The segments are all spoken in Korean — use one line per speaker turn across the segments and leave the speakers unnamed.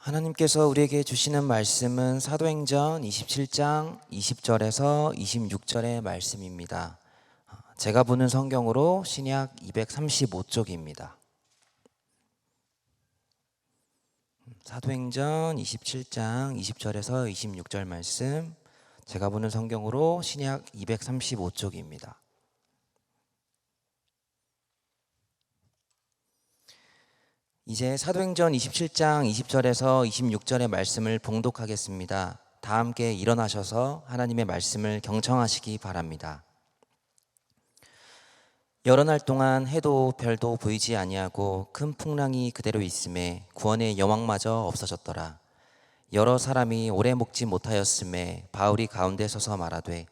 하나님께서 우리에게 주시는 말씀은 사도행전 27장 20절에서 26절의 말씀입니다. 제가 보는 성경으로 신약 235쪽입니다. 사도행전 27장 20절에서 26절 말씀, 제가 보는 성경으로 신약 235쪽입니다. 이제 사도행전 27장 20절에서 26절의 말씀을 봉독하겠습니다. 다 함께 일어나셔서 하나님의 말씀을 경청하시기 바랍니다. 여러 날 동안 해도 별도 보이지 아니하고 큰 풍랑이 그대로 있음에 구원의 여망마저 없어졌더라. 여러 사람이 오래 먹지 못하였음에 바울이 가운데 서서 말하되,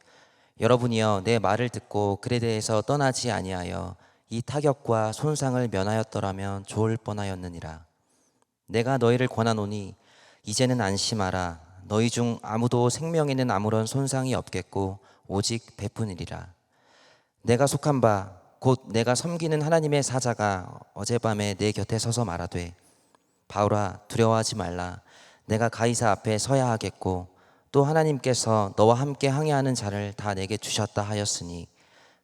여러분이여 내 말을 듣고 그레데에서 떠나지 아니하여 이 타격과 손상을 면하였더라면 좋을 뻔하였느니라. 내가 너희를 권하노니 이제는 안심하라. 너희 중 아무도 생명에는 아무런 손상이 없겠고 오직 베푸니리라. 내가 속한 바 곧 내가 섬기는 하나님의 사자가 어젯밤에 내 곁에 서서 말하되, 바울아 두려워하지 말라. 내가 가이사 앞에 서야 하겠고 또 하나님께서 너와 함께 항해하는 자를 다 내게 주셨다 하였으니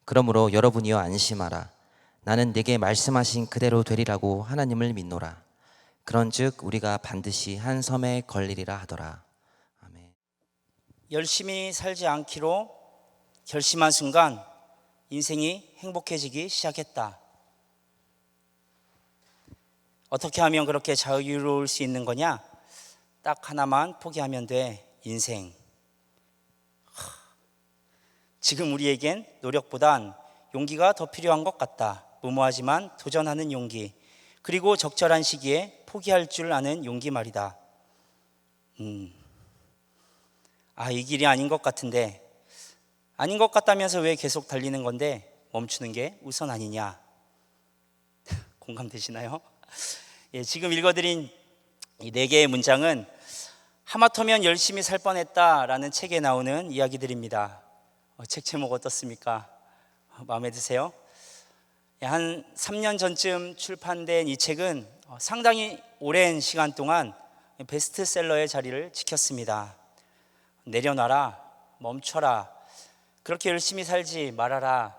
그러므로 여러분이여 안심하라. 나는 네게 말씀하신 그대로 되리라고 하나님을 믿노라. 그런즉 우리가 반드시 한 섬에 걸리리라 하더라. 아멘.
열심히 살지 않기로 결심한 순간 인생이 행복해지기 시작했다. 어떻게 하면 그렇게 자유로울 수 있는 거냐? 딱 하나만 포기하면 돼. 인생. 지금 우리에겐 노력보단 용기가 더 필요한 것 같다. 무모하지만 도전하는 용기, 그리고 적절한 시기에 포기할 줄 아는 용기 말이다. 이 길이 아닌 것 같은데, 아닌 것 같다면서 왜 계속 달리는 건데 멈추는 게 우선 아니냐? 공감되시나요? 지금 읽어드린 이 4개의 문장은 하마터면 열심히 살 뻔했다라는 책에 나오는 이야기들입니다. 책 제목 어떻습니까? 마음에 드세요? 한 3년 전쯤 출판된 이 책은 상당히 오랜 시간 동안 베스트셀러의 자리를 지켰습니다. 내려놔라, 멈춰라, 그렇게 열심히 살지 말아라.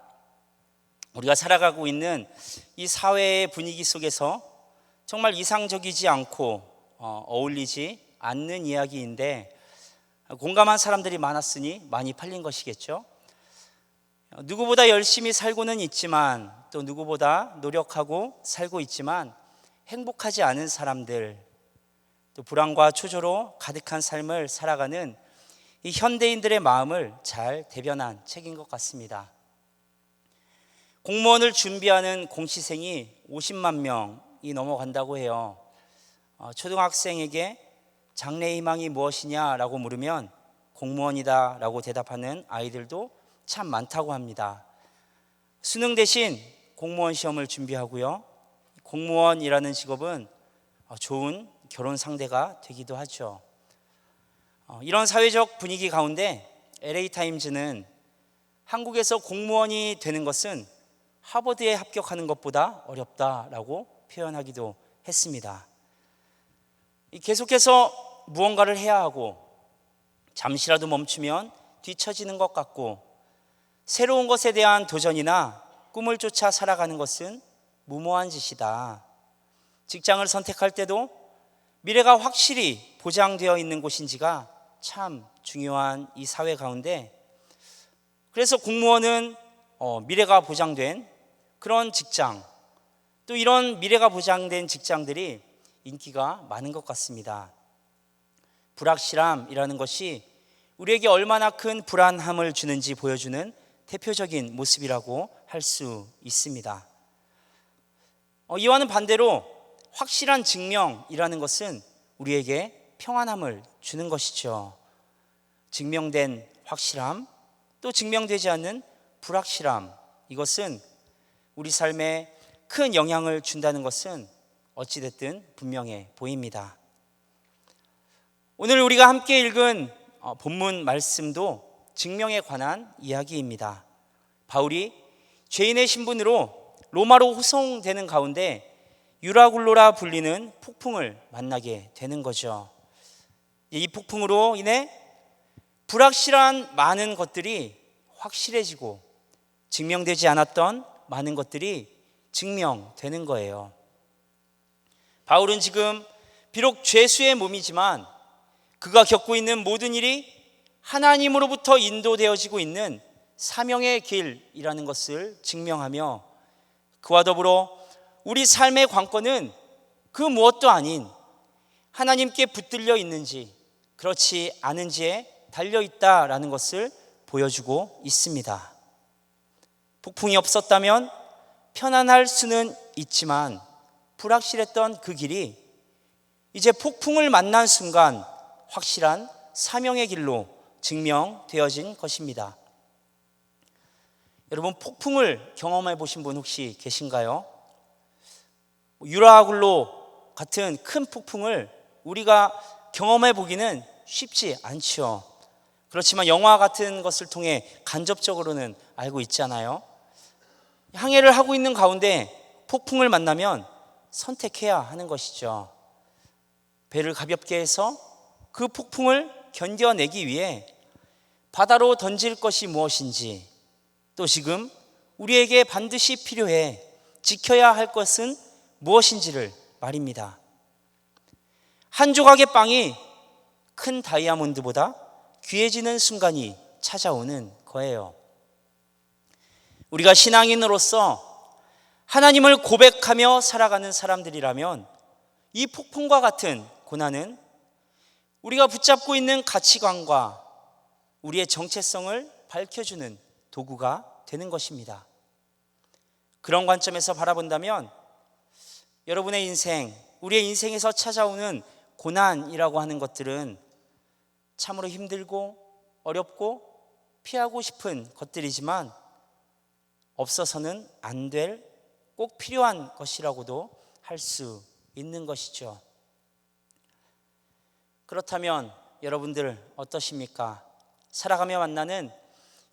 우리가 살아가고 있는 이 사회의 분위기 속에서 정말 이상적이지 않고 어울리지 않는 이야기인데 공감한 사람들이 많았으니 많이 팔린 것이겠죠. 누구보다 열심히 살고는 있지만 또 누구보다 노력하고 살고 있지만 행복하지 않은 사람들, 또 불안과 초조로 가득한 삶을 살아가는 이 현대인들의 마음을 잘 대변한 책인 것 같습니다. 공무원을 준비하는 공시생이 50만 명이 넘어간다고 해요. 초등학생에게 장래 희망이 무엇이냐라고 물으면 공무원이다 라고 대답하는 아이들도 참 많다고 합니다. 수능 대신 공무원 시험을 준비하고요. 공무원이라는 직업은 좋은 결혼 상대가 되기도 하죠. 이런 사회적 분위기 가운데 LA타임즈는 한국에서 공무원이 되는 것은 하버드에 합격하는 것보다 어렵다라고 표현하기도 했습니다. 계속해서 무언가를 해야 하고 잠시라도 멈추면 뒤처지는 것 같고 새로운 것에 대한 도전이나 꿈을 쫓아 살아가는 것은 무모한 짓이다. 직장을 선택할 때도 미래가 확실히 보장되어 있는 곳인지가 참 중요한 이 사회 가운데, 그래서 공무원은 미래가 보장된 그런 직장, 또 이런 미래가 보장된 직장들이 인기가 많은 것 같습니다. 불확실함이라는 것이 우리에게 얼마나 큰 불안함을 주는지 보여주는 대표적인 모습이라고 할 수 있습니다. 이와는 반대로 확실한 증명이라는 것은 우리에게 평안함을 주는 것이죠. 증명된 확실함, 또 증명되지 않는 불확실함, 이것은 우리 삶에 큰 영향을 준다는 것은 어찌됐든 분명해 보입니다. 오늘 우리가 함께 읽은 본문 말씀도 증명에 관한 이야기입니다. 바울이 죄인의 신분으로 로마로 후송되는 가운데 유라굴로라 불리는 폭풍을 만나게 되는 거죠. 이 폭풍으로 인해 불확실한 많은 것들이 확실해지고 증명되지 않았던 많은 것들이 증명되는 거예요. 바울은 지금 비록 죄수의 몸이지만 그가 겪고 있는 모든 일이 하나님으로부터 인도되어지고 있는 사명의 길이라는 것을 증명하며 그와 더불어 우리 삶의 관건은 그 무엇도 아닌 하나님께 붙들려 있는지 그렇지 않은지에 달려있다라는 것을 보여주고 있습니다. 폭풍이 없었다면 편안할 수는 있지만 불확실했던 그 길이 이제 폭풍을 만난 순간 확실한 사명의 길로 증명되어진 것입니다. 여러분, 폭풍을 경험해 보신 분 혹시 계신가요? 유라굴로 같은 큰 폭풍을 우리가 경험해 보기는 쉽지 않죠. 그렇지만 영화 같은 것을 통해 간접적으로는 알고 있잖아요. 항해를 하고 있는 가운데 폭풍을 만나면 선택해야 하는 것이죠. 배를 가볍게 해서 그 폭풍을 견뎌내기 위해 바다로 던질 것이 무엇인지, 또 지금 우리에게 반드시 필요해 지켜야 할 것은 무엇인지를 말입니다. 한 조각의 빵이 큰 다이아몬드보다 귀해지는 순간이 찾아오는 거예요. 우리가 신앙인으로서 하나님을 고백하며 살아가는 사람들이라면 이 폭풍과 같은 고난은 우리가 붙잡고 있는 가치관과 우리의 정체성을 밝혀주는 도구가 되는 것입니다. 그런 관점에서 바라본다면 여러분의 인생, 우리의 인생에서 찾아오는 고난이라고 하는 것들은 참으로 힘들고 어렵고 피하고 싶은 것들이지만 없어서는 안 될 꼭 필요한 것이라고도 할 수 있는 것이죠. 그렇다면 여러분들 어떠십니까? 살아가며 만나는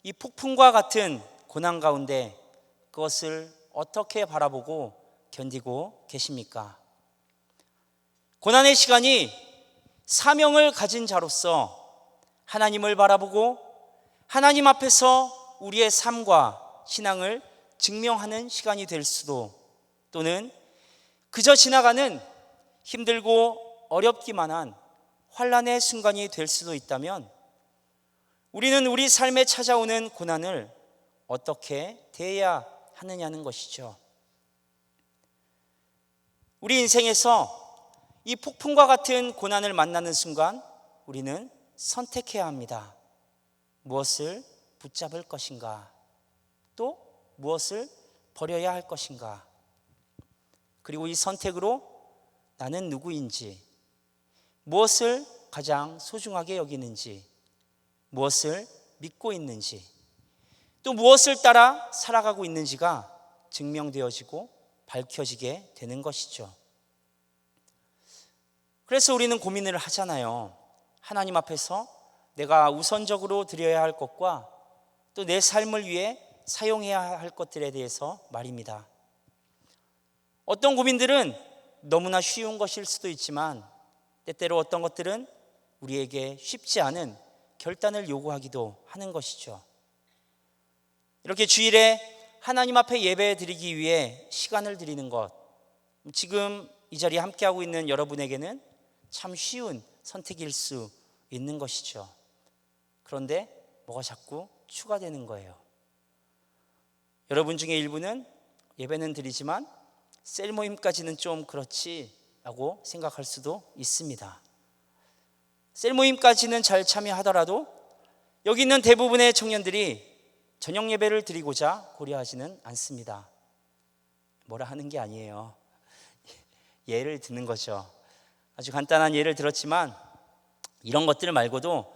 이 폭풍과 같은 고난 가운데 그것을 어떻게 바라보고 견디고 계십니까? 고난의 시간이 사명을 가진 자로서 하나님을 바라보고 하나님 앞에서 우리의 삶과 신앙을 증명하는 시간이 될 수도, 또는 그저 지나가는 힘들고 어렵기만 한 환난의 순간이 될 수도 있다면 우리는 우리 삶에 찾아오는 고난을 어떻게 대해야 하느냐는 것이죠. 우리 인생에서 이 폭풍과 같은 고난을 만나는 순간 우리는 선택해야 합니다. 무엇을 붙잡을 것인가, 또 무엇을 버려야 할 것인가. 그리고 이 선택으로 나는 누구인지, 무엇을 가장 소중하게 여기는지, 무엇을 믿고 있는지, 또 무엇을 따라 살아가고 있는지가 증명되어지고 밝혀지게 되는 것이죠. 그래서 우리는 고민을 하잖아요. 하나님 앞에서 내가 우선적으로 드려야 할 것과 또 내 삶을 위해 사용해야 할 것들에 대해서 말입니다. 어떤 고민들은 너무나 쉬운 것일 수도 있지만 때때로 어떤 것들은 우리에게 쉽지 않은 결단을 요구하기도 하는 것이죠. 이렇게 주일에 하나님 앞에 예배 드리기 위해 시간을 드리는 것, 지금 이 자리에 함께하고 있는 여러분에게는 참 쉬운 선택일 수 있는 것이죠. 그런데 뭐가 자꾸 추가되는 거예요. 여러분 중에 일부는 예배는 드리지만 셀 모임까지는 좀 그렇지라고 생각할 수도 있습니다. 셀 모임까지는 잘 참여하더라도 여기 있는 대부분의 청년들이 저녁 예배를 드리고자 고려하지는 않습니다. 뭐라 하는 게 아니에요. 예를 드는 거죠. 아주 간단한 예를 들었지만 이런 것들 말고도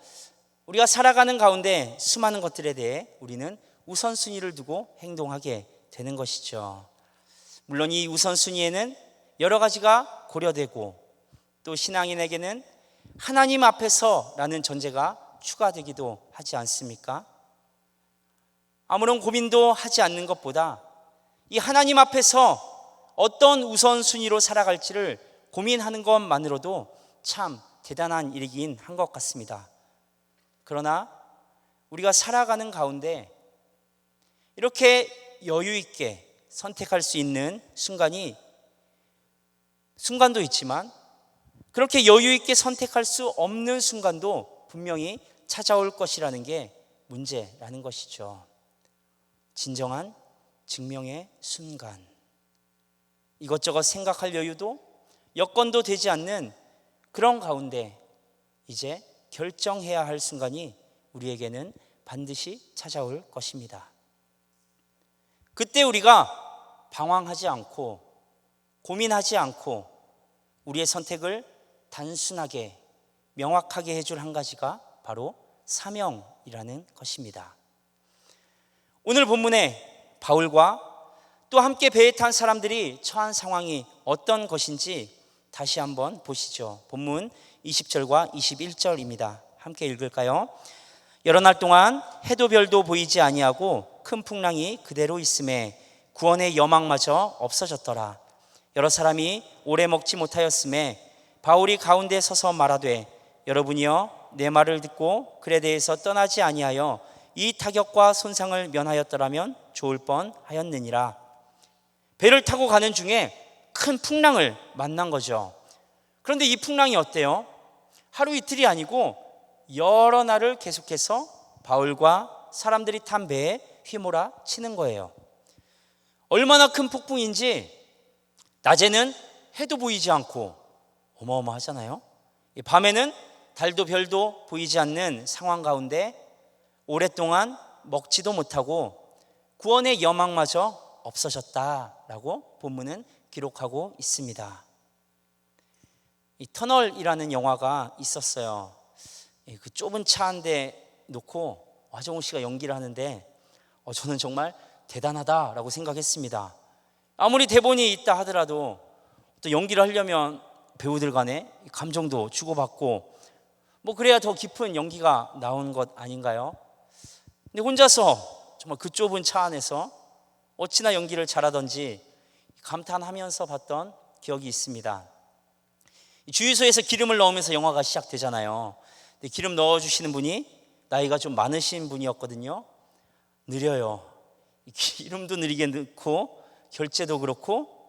우리가 살아가는 가운데 수많은 것들에 대해 우리는 우선순위를 두고 행동하게 되는 것이죠. 물론 이 우선순위에는 여러 가지가 고려되고 또 신앙인에게는 하나님 앞에서라는 전제가 추가되기도 하지 않습니까? 아무런 고민도 하지 않는 것보다 이 하나님 앞에서 어떤 우선순위로 살아갈지를 고민하는 것만으로도 참 대단한 일이긴 한 것 같습니다. 그러나 우리가 살아가는 가운데 이렇게 여유 있게 선택할 수 있는 순간도 있지만 그렇게 여유 있게 선택할 수 없는 순간도 분명히 찾아올 것이라는 게 문제라는 것이죠. 진정한 증명의 순간. 이것저것 생각할 여유도 여건도 되지 않는 그런 가운데 이제 결정해야 할 순간이 우리에게는 반드시 찾아올 것입니다. 그때 우리가 방황하지 않고 고민하지 않고 우리의 선택을 단순하게 명확하게 해줄 한 가지가 바로 사명이라는 것입니다. 오늘 본문에 바울과 또 함께 배에 탄 사람들이 처한 상황이 어떤 것인지 다시 한번 보시죠. 본문 20절과 21절입니다. 함께 읽을까요? 여러 날 동안 해도 별도 보이지 아니하고 큰 풍랑이 그대로 있음에 구원의 여망마저 없어졌더라. 여러 사람이 오래 먹지 못하였음에 바울이 가운데 서서 말하되 여러분이여 내 말을 듣고 그레데에서 떠나지 아니하여 이 타격과 손상을 면하였더라면 좋을 뻔하였느니라. 배를 타고 가는 중에 큰 풍랑을 만난 거죠. 그런데 이 풍랑이 어때요? 하루 이틀이 아니고 여러 날을 계속해서 바울과 사람들이 탄 배에 휘몰아 치는 거예요. 얼마나 큰 폭풍인지 낮에는 해도 보이지 않고 어마어마하잖아요. 밤에는 달도 별도 보이지 않는 상황 가운데 오랫동안 먹지도 못하고 구원의 여망마저 없어졌다라고 본문은 기록하고 있습니다. 이 터널이라는 영화가 있었어요. 그 좁은 차 한 대 놓고 화정우 씨가 연기를 하는데 저는 정말 대단하다라고 생각했습니다. 아무리 대본이 있다 하더라도 또 연기를 하려면 배우들 간에 감정도 주고받고 뭐 그래야 더 깊은 연기가 나오는 것 아닌가요? 근데 혼자서 정말 그 좁은 차 안에서 어찌나 연기를 잘하던지 감탄하면서 봤던 기억이 있습니다. 주유소에서 기름을 넣으면서 영화가 시작되잖아요. 근데 기름 넣어주시는 분이 나이가 좀 많으신 분이었거든요. 느려요. 기름도 느리게 넣고 결제도 그렇고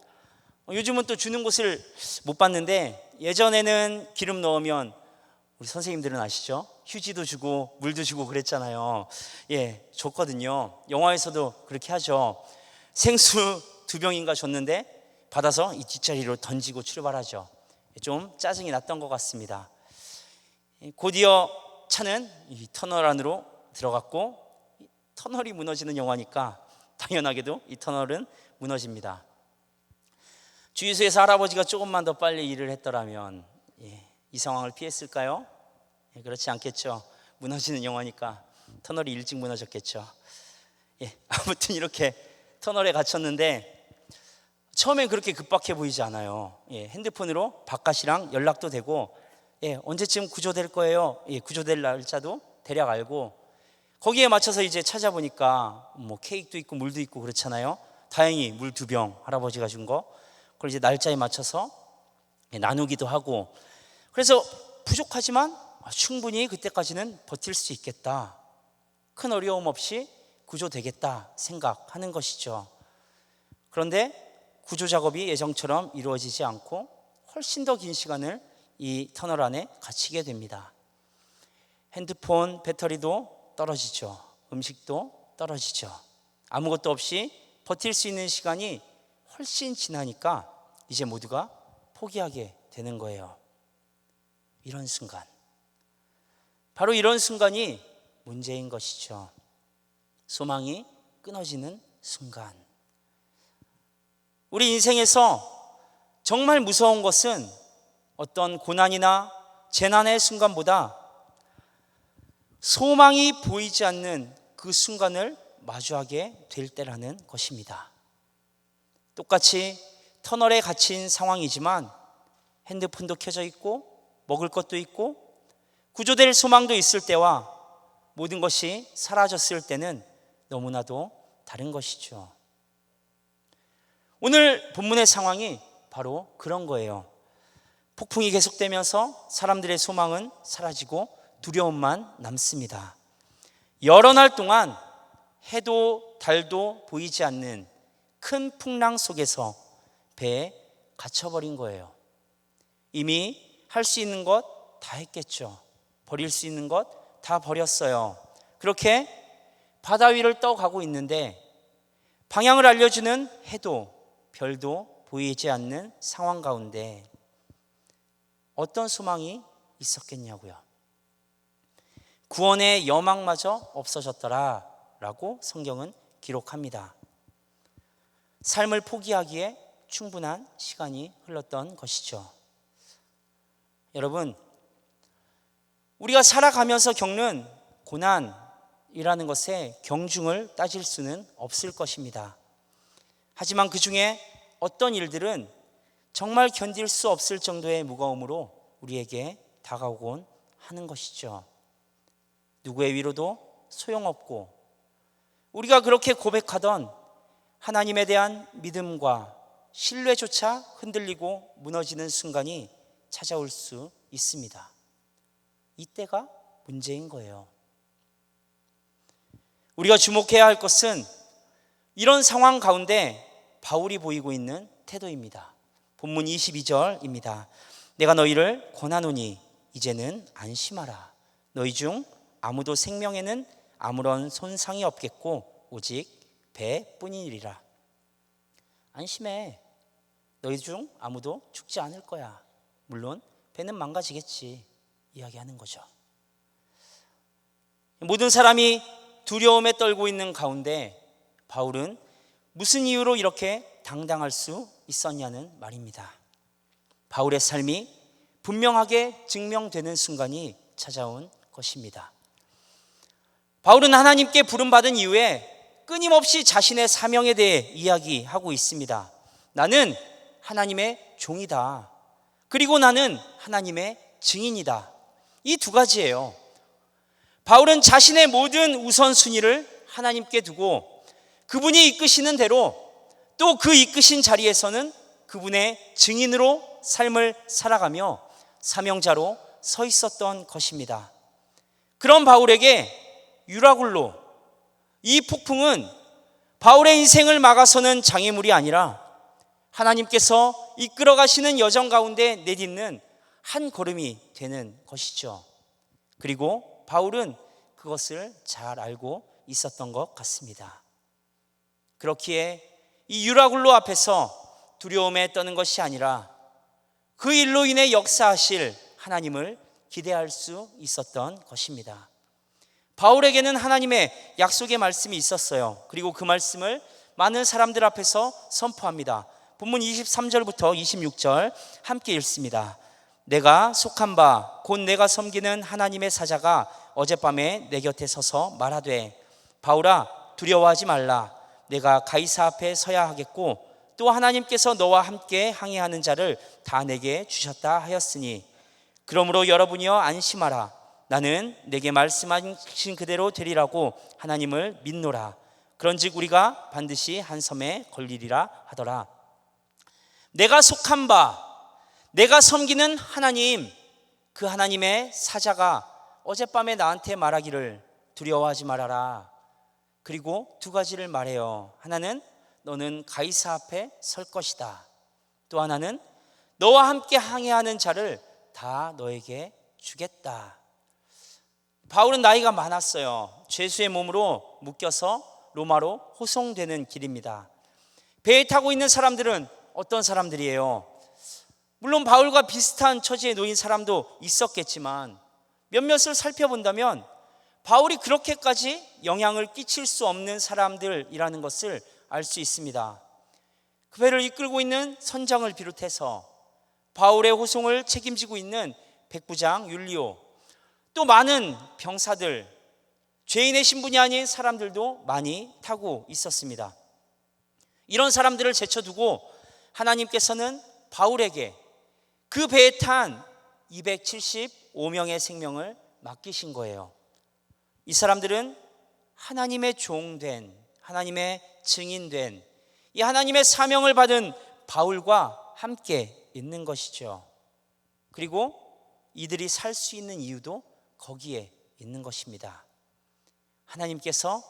요즘은 또 주는 곳을 못 봤는데 예전에는 기름 넣으면 우리 선생님들은 아시죠? 휴지도 주고 물도 주고 그랬잖아요. 줬거든요. 영화에서도 그렇게 하죠. 생수 2병인가 줬는데 받아서 이 뒷자리로 던지고 출발하죠. 좀 짜증이 났던 것 같습니다. 곧이어 차는 이 터널 안으로 들어갔고 터널이 무너지는 영화니까 당연하게도 이 터널은 무너집니다. 주유소에서 할아버지가 조금만 더 빨리 일을 했더라면 이 상황을 피했을까요? 그렇지 않겠죠. 무너지는 영화니까 터널이 일찍 무너졌겠죠. 아무튼 이렇게 터널에 갇혔는데 처음엔 그렇게 급박해 보이지 않아요. 핸드폰으로 바깥이랑 연락도 되고 언제쯤 구조될 거예요. 구조될 날짜도 대략 알고 거기에 맞춰서 이제 찾아보니까 뭐 케이크도 있고 물도 있고 그렇잖아요. 다행히 물 2병 할아버지가 준 거 그걸 이제 날짜에 맞춰서 나누기도 하고 그래서 부족하지만 충분히 그때까지는 버틸 수 있겠다. 큰 어려움 없이 구조되겠다 생각하는 것이죠. 그런데 구조 작업이 예정처럼 이루어지지 않고 훨씬 더 긴 시간을 이 터널 안에 갇히게 됩니다. 핸드폰 배터리도 떨어지죠. 음식도 떨어지죠. 아무것도 없이 버틸 수 있는 시간이 훨씬 지나니까 이제 모두가 포기하게 되는 거예요. 이런 순간, 바로 이런 순간이 문제인 것이죠. 소망이 끊어지는 순간. 우리 인생에서 정말 무서운 것은 어떤 고난이나 재난의 순간보다 소망이 보이지 않는 그 순간을 마주하게 될 때라는 것입니다. 똑같이 터널에 갇힌 상황이지만 핸드폰도 켜져 있고 먹을 것도 있고 구조될 소망도 있을 때와 모든 것이 사라졌을 때는 너무나도 다른 것이죠. 오늘 본문의 상황이 바로 그런 거예요. 폭풍이 계속되면서 사람들의 소망은 사라지고 두려움만 남습니다. 여러 날 동안 해도 달도 보이지 않는 큰 풍랑 속에서 배에 갇혀버린 거예요. 이미 할 수 있는 것 다 했겠죠. 버릴 수 있는 것 다 버렸어요. 그렇게 바다 위를 떠가고 있는데 방향을 알려주는 해도 별도 보이지 않는 상황 가운데 어떤 소망이 있었겠냐고요. 구원의 여망마저 없어졌더라 라고 성경은 기록합니다. 삶을 포기하기에 충분한 시간이 흘렀던 것이죠. 여러분, 우리가 살아가면서 겪는 고난이라는 것에 경중을 따질 수는 없을 것입니다. 하지만 그 중에 어떤 일들은 정말 견딜 수 없을 정도의 무거움으로 우리에게 다가오곤 하는 것이죠. 누구의 위로도 소용없고 우리가 그렇게 고백하던 하나님에 대한 믿음과 신뢰조차 흔들리고 무너지는 순간이 찾아올 수 있습니다. 이때가 문제인 거예요. 우리가 주목해야 할 것은 이런 상황 가운데 바울이 보이고 있는 태도입니다. 본문 22절입니다. 내가 너희를 권하노니 이제는 안심하라. 너희 중 아무도 생명에는 아무런 손상이 없겠고 오직 배뿐이니라. 안심해. 너희 중 아무도 죽지 않을 거야. 물론 배는 망가지겠지. 이야기하는 거죠. 모든 사람이 두려움에 떨고 있는 가운데 바울은 무슨 이유로 이렇게 당당할 수 있었냐는 말입니다. 바울의 삶이 분명하게 증명되는 순간이 찾아온 것입니다. 바울은 하나님께 부름받은 이후에 끊임없이 자신의 사명에 대해 이야기하고 있습니다. 나는 하나님의 종이다. 그리고 나는 하나님의 증인이다. 이 두 가지예요. 바울은 자신의 모든 우선순위를 하나님께 두고 그분이 이끄시는 대로 또 그 이끄신 자리에서는 그분의 증인으로 삶을 살아가며 사명자로 서 있었던 것입니다. 그런 바울에게 유라굴로, 이 폭풍은 바울의 인생을 막아서는 장애물이 아니라 하나님께서 이끌어 가시는 여정 가운데 내딛는 한 걸음이 되는 것이죠. 그리고 바울은 그것을 잘 알고 있었던 것 같습니다. 그렇기에 이 유라굴로 앞에서 두려움에 떠는 것이 아니라 그 일로 인해 역사하실 하나님을 기대할 수 있었던 것입니다. 바울에게는 하나님의 약속의 말씀이 있었어요. 그리고 그 말씀을 많은 사람들 앞에서 선포합니다. 본문 23절부터 26절 함께 읽습니다. 내가 속한 바 곧 내가 섬기는 하나님의 사자가 어젯밤에 내 곁에 서서 말하되 바울아 두려워하지 말라. 내가 가이사 앞에 서야 하겠고 또 하나님께서 너와 함께 항해하는 자를 다 내게 주셨다 하였으니 그러므로 여러분이여 안심하라. 나는 내게 말씀하신 그대로 되리라고 하나님을 믿노라. 그런즉 우리가 반드시 한 섬에 걸리리라 하더라. 내가 속한 바, 내가 섬기는 하나님, 그 하나님의 사자가 어젯밤에 나한테 말하기를 두려워하지 말아라. 그리고 두 가지를 말해요. 하나는 너는 가이사 앞에 설 것이다. 또 하나는 너와 함께 항해하는 자를 다 너에게 주겠다. 바울은 나이가 많았어요. 죄수의 몸으로 묶여서 로마로 호송되는 길입니다. 배에 타고 있는 사람들은 어떤 사람들이에요? 물론 바울과 비슷한 처지에 놓인 사람도 있었겠지만 몇몇을 살펴본다면 바울이 그렇게까지 영향을 끼칠 수 없는 사람들이라는 것을 알 수 있습니다. 그 배를 이끌고 있는 선장을 비롯해서 바울의 호송을 책임지고 있는 백부장 율리오, 또 많은 병사들, 죄인의 신분이 아닌 사람들도 많이 타고 있었습니다. 이런 사람들을 제쳐두고 하나님께서는 바울에게 그 배에 탄 275명의 생명을 맡기신 거예요. 이 사람들은 하나님의 종된, 하나님의 증인된 이 하나님의 사명을 받은 바울과 함께 있는 것이죠. 그리고 이들이 살 수 있는 이유도 거기에 있는 것입니다. 하나님께서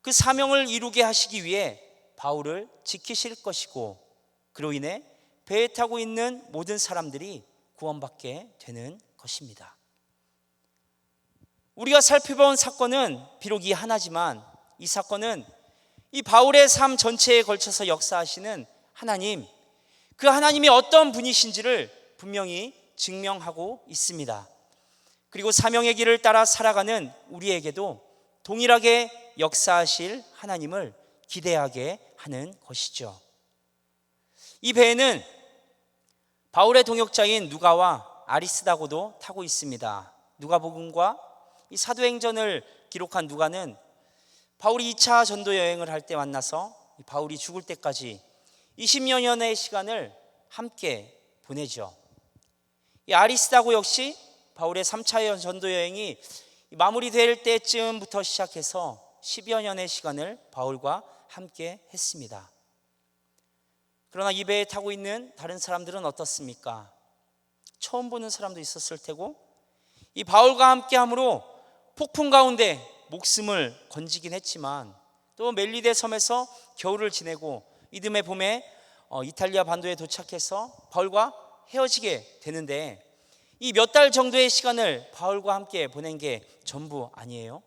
그 사명을 이루게 하시기 위해 바울을 지키실 것이고, 그로 인해 배에 타고 있는 모든 사람들이 구원받게 되는 것입니다. 우리가 살펴본 사건은 비록 이 하나지만, 이 사건은 이 바울의 삶 전체에 걸쳐서 역사하시는 하나님, 그 하나님이 어떤 분이신지를 분명히 증명하고 있습니다. 그리고 사명의 길을 따라 살아가는 우리에게도 동일하게 역사하실 하나님을 기대하게 하는 것이죠. 이 배에는 바울의 동역자인 누가와 아리스다고도 타고 있습니다. 누가복음과 이 사도행전을 기록한 누가는 바울이 2차 전도 여행을 할 때 만나서 바울이 죽을 때까지 20여 년의 시간을 함께 보내죠. 이 아리스다고 역시 바울의 3차 전도 여행이 마무리될 때쯤부터 시작해서 10여 년의 시간을 바울과 함께 했습니다. 그러나 이 배에 타고 있는 다른 사람들은 어떻습니까? 처음 보는 사람도 있었을 테고, 이 바울과 함께 함으로 폭풍 가운데 목숨을 건지긴 했지만, 또 멜리데 섬에서 겨울을 지내고 이듬해 봄에 이탈리아 반도에 도착해서 바울과 헤어지게 되는데, 이 몇 달 정도의 시간을 바울과 함께 보낸 게 전부 아니에요.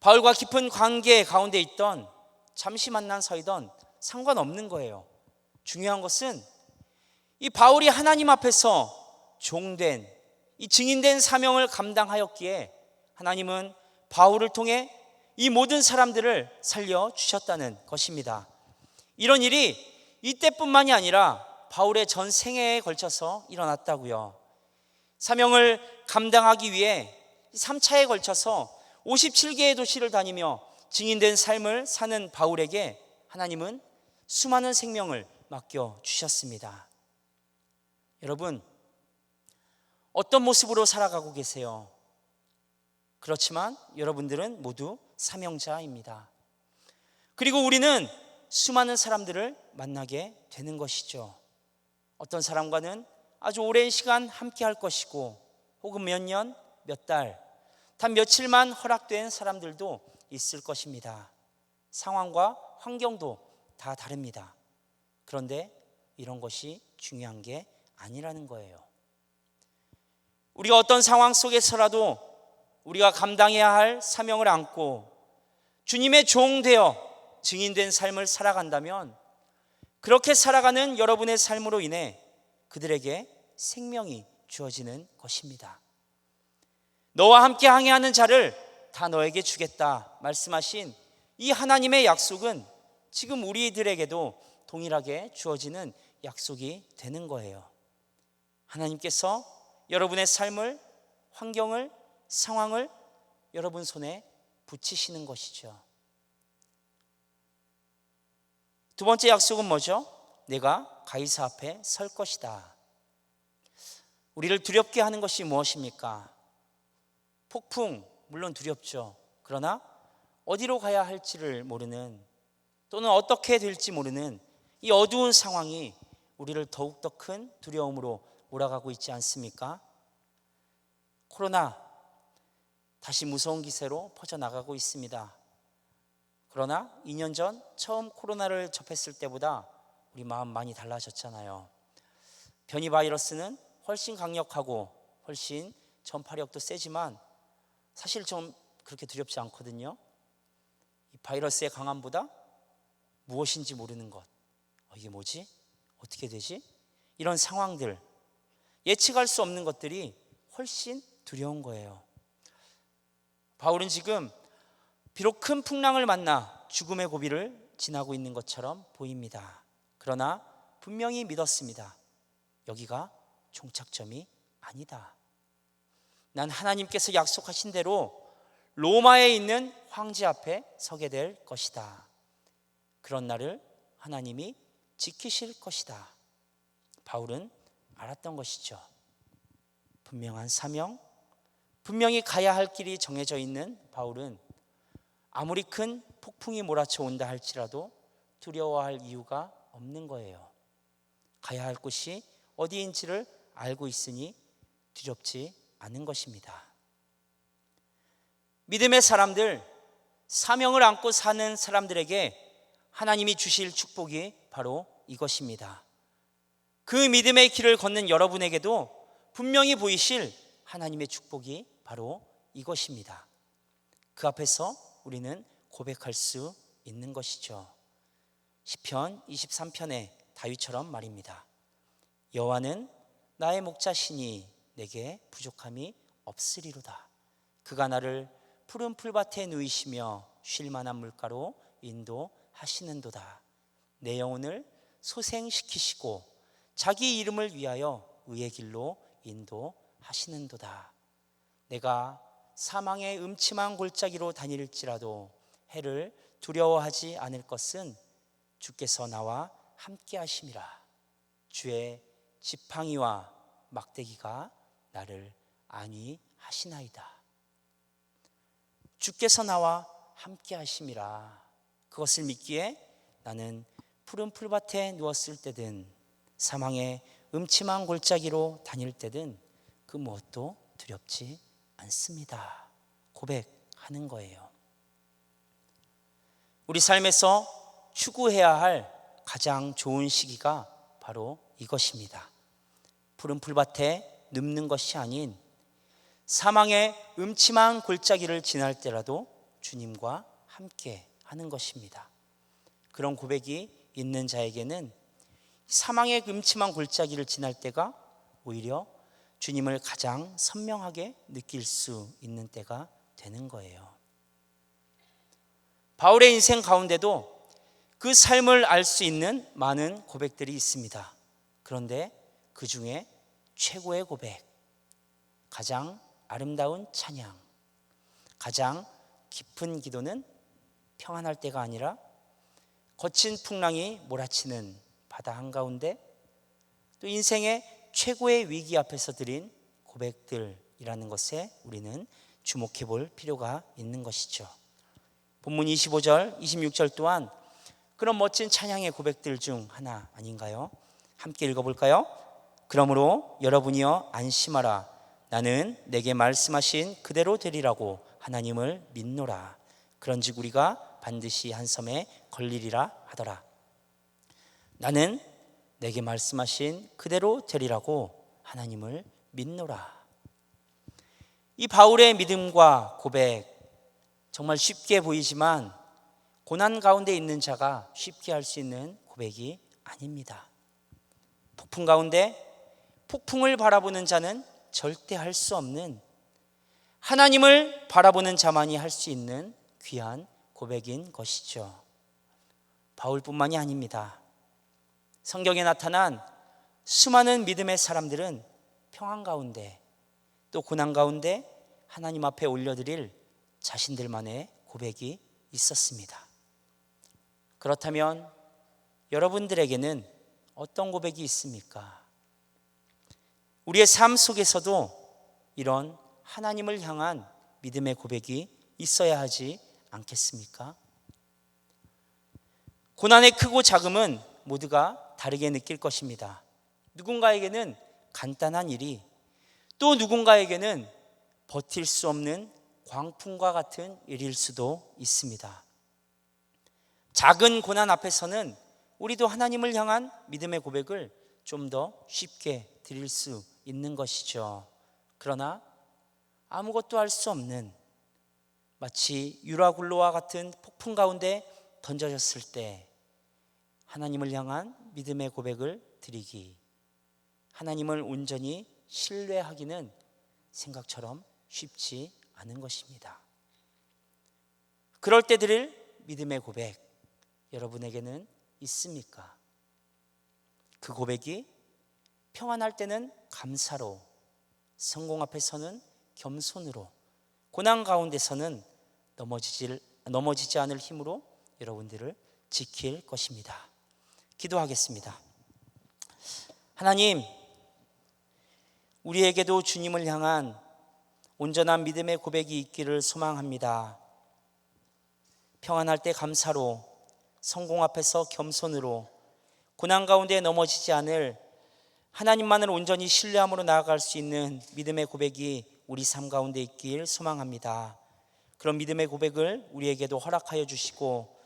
바울과 깊은 관계 가운데 있던, 잠시 만난 사이던 상관없는 거예요. 중요한 것은 이 바울이 하나님 앞에서 종된, 이 증인된 사명을 감당하였기에 하나님은 바울을 통해 이 모든 사람들을 살려주셨다는 것입니다. 이런 일이 이때뿐만이 아니라 바울의 전 생애에 걸쳐서 일어났다고요. 사명을 감당하기 위해 3차에 걸쳐서 57개의 도시를 다니며 증인된 삶을 사는 바울에게 하나님은 수많은 생명을 맡겨주셨습니다. 여러분, 어떤 모습으로 살아가고 계세요? 그렇지만 여러분들은 모두 사명자입니다. 그리고 우리는 수많은 사람들을 만나게 되는 것이죠. 어떤 사람과는 아주 오랜 시간 함께 할 것이고, 혹은 몇 년, 몇 달, 단 며칠만 허락된 사람들도 있을 것입니다. 상황과 환경도 다 다릅니다. 그런데 이런 것이 중요한 게 아니라는 거예요. 우리가 어떤 상황 속에서라도 우리가 감당해야 할 사명을 안고 주님의 종 되어 증인된 삶을 살아간다면, 그렇게 살아가는 여러분의 삶으로 인해 그들에게 생명이 주어지는 것입니다. 너와 함께 항해하는 자를 다 너에게 주겠다 말씀하신 이 하나님의 약속은 지금 우리들에게도 동일하게 주어지는 약속이 되는 거예요. 하나님께서 여러분의 삶을, 환경을, 상황을 여러분 손에 붙이시는 것이죠. 두 번째 약속은 뭐죠? 내가 가이사 앞에 설 것이다. 우리를 두렵게 하는 것이 무엇입니까? 폭풍, 물론 두렵죠. 그러나 어디로 가야 할지를 모르는, 또는 어떻게 될지 모르는 이 어두운 상황이 우리를 더욱더 큰 두려움으로 몰아가고 있지 않습니까? 코로나 다시 무서운 기세로 퍼져나가고 있습니다. 그러나 2년 전 처음 코로나를 접했을 때보다 우리 마음 많이 달라졌잖아요. 변이 바이러스는 훨씬 강력하고 훨씬 전파력도 세지만 사실 좀 그렇게 두렵지 않거든요. 이 바이러스의 강함보다 무엇인지 모르는 것, 이게 뭐지? 어떻게 되지? 이런 상황들, 예측할 수 없는 것들이 훨씬 두려운 거예요. 바울은 지금 비록 큰 풍랑을 만나 죽음의 고비를 지나고 있는 것처럼 보입니다. 그러나 분명히 믿었습니다. 여기가 종착점이 아니다. 난 하나님께서 약속하신 대로 로마에 있는 황제 앞에 서게 될 것이다. 그런 날을 하나님이 지키실 것이다. 바울은 알았던 것이죠. 분명한 사명, 분명히 가야 할 길이 정해져 있는 바울은 아무리 큰 폭풍이 몰아쳐 온다 할지라도 두려워할 이유가 없는 거예요. 가야 할 곳이 어디인지를 알고 있으니 두렵지 않은 것입니다. 믿음의 사람들, 사명을 안고 사는 사람들에게 하나님이 주실 축복이 바로 이것입니다. 그 믿음의 길을 걷는 여러분에게도 분명히 보이실 하나님의 축복이 바로 이것입니다. 그 앞에서 우리는 고백할 수 있는 것이죠. 시편 23편의 다윗처럼 말입니다. 여호와는 나의 목자시니 내게 부족함이 없으리로다. 그가 나를 푸른 풀밭에 누이시며 쉴 만한 물가로 인도하시는도다. 내 영혼을 소생시키시고 자기 이름을 위하여 의의 길로 인도하시는도다. 내가 사망의 음침한 골짜기로 다닐지라도 해를 두려워하지 않을 것은 주께서 나와 함께 하심이라. 주의 지팡이와 막대기가 나를 안위하시나이다. 주께서 나와 함께 하심이라. 그것을 믿기에 나는 푸른 풀밭에 누웠을 때든 사망의 음침한 골짜기로 다닐 때든 그 무엇도 두렵지 않습니다. 고백하는 거예요. 우리 삶에서 추구해야 할 가장 좋은 시기가 바로 이것입니다. 푸른 풀밭에 눕는 것이 아닌 사망의 음침한 골짜기를 지날 때라도 주님과 함께 하는 것입니다. 그런 고백이 있는 자에게는 사망의 음침한 골짜기를 지날 때가 오히려 주님을 가장 선명하게 느낄 수 있는 때가 되는 거예요. 바울의 인생 가운데도 그 삶을 알 수 있는 많은 고백들이 있습니다. 그런데 그 중에 최고의 고백, 가장 아름다운 찬양, 가장 깊은 기도는 평안할 때가 아니라 거친 풍랑이 몰아치는 바다 한가운데 또 인생의 최고의 위기 앞에서 드린 고백들이라는 것에 우리는 주목해 볼 필요가 있는 것이죠. 본문 25절, 26절 또한 그런 멋진 찬양의 고백들 중 하나 아닌가요? 함께 읽어볼까요? 그러므로 여러분이여 안심하라. 나는 내게 말씀하신 그대로 되리라고 하나님을 믿노라. 그런즉 우리가 반드시 한 섬에 걸리리라 하더라. 나는 내게 말씀하신 그대로 되리라고 하나님을 믿노라. 이 바울의 믿음과 고백, 정말 쉽게 보이지만 고난 가운데 있는 자가 쉽게 할 수 있는 고백이 아닙니다. 폭풍 가운데 폭풍을 바라보는 자는 절대 할 수 없는, 하나님을 바라보는 자만이 할 수 있는 귀한 고백인 것이죠. 바울뿐만이 아닙니다. 성경에 나타난 수많은 믿음의 사람들은 평안 가운데 또 고난 가운데 하나님 앞에 올려드릴 자신들만의 고백이 있었습니다. 그렇다면 여러분들에게는 어떤 고백이 있습니까? 우리의 삶 속에서도 이런 하나님을 향한 믿음의 고백이 있어야 하지 않겠습니까? 고난의 크고 작음은 모두가 다르게 느낄 것입니다. 누군가에게는 간단한 일이, 또 누군가에게는 버틸 수 없는 광풍과 같은 일일 수도 있습니다. 작은 고난 앞에서는 우리도 하나님을 향한 믿음의 고백을 좀 더 쉽게 드릴 수 있는 것이죠. 그러나 아무것도 할 수 없는, 마치 유라굴로와 같은 폭풍 가운데 던져졌을 때 하나님을 향한 믿음의 고백을 드리기, 하나님을 온전히 신뢰하기는 생각처럼 쉽지 않은 것입니다. 그럴 때 드릴 믿음의 고백, 여러분에게는 있습니까? 그 고백이 평안할 때는 감사로, 성공 앞에서는 겸손으로, 고난 가운데서는 넘어지지 않을 힘으로 여러분들을 지킬 것입니다. 기도하겠습니다. 하나님, 우리에게도 주님을 향한 온전한 믿음의 고백이 있기를 소망합니다. 평안할 때 감사로, 성공 앞에서 겸손으로 고난 가운데 넘어지지 않을 하나님만을 온전히 신뢰함으로 나아갈 수 있는 믿음의 고백이 우리 삶 가운데 있길 소망합니다. 그런 믿음의 고백을 우리에게도 허락하여 주시고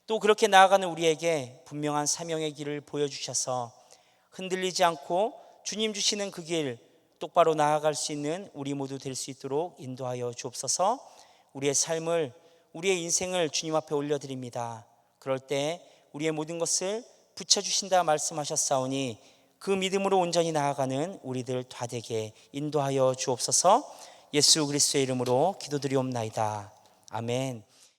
또 그렇게 나아가는 우리에게 분명한 사명의 길을 보여주셔서 흔들리지 않고 주님 주시는 그 길 똑바로 나아갈 수 있는 우리 모두 될 수 있도록 인도하여 주옵소서. 우리의 삶을, 우리의 인생을 주님 앞에 올려드립니다. 그럴 때 우리의 모든 것을 붙여주신다 말씀하셨사오니 그 믿음으로 온전히 나아가는 우리들 다 되게 인도하여 주옵소서. 예수 그리스도의 이름으로 기도드리옵나이다. 아멘.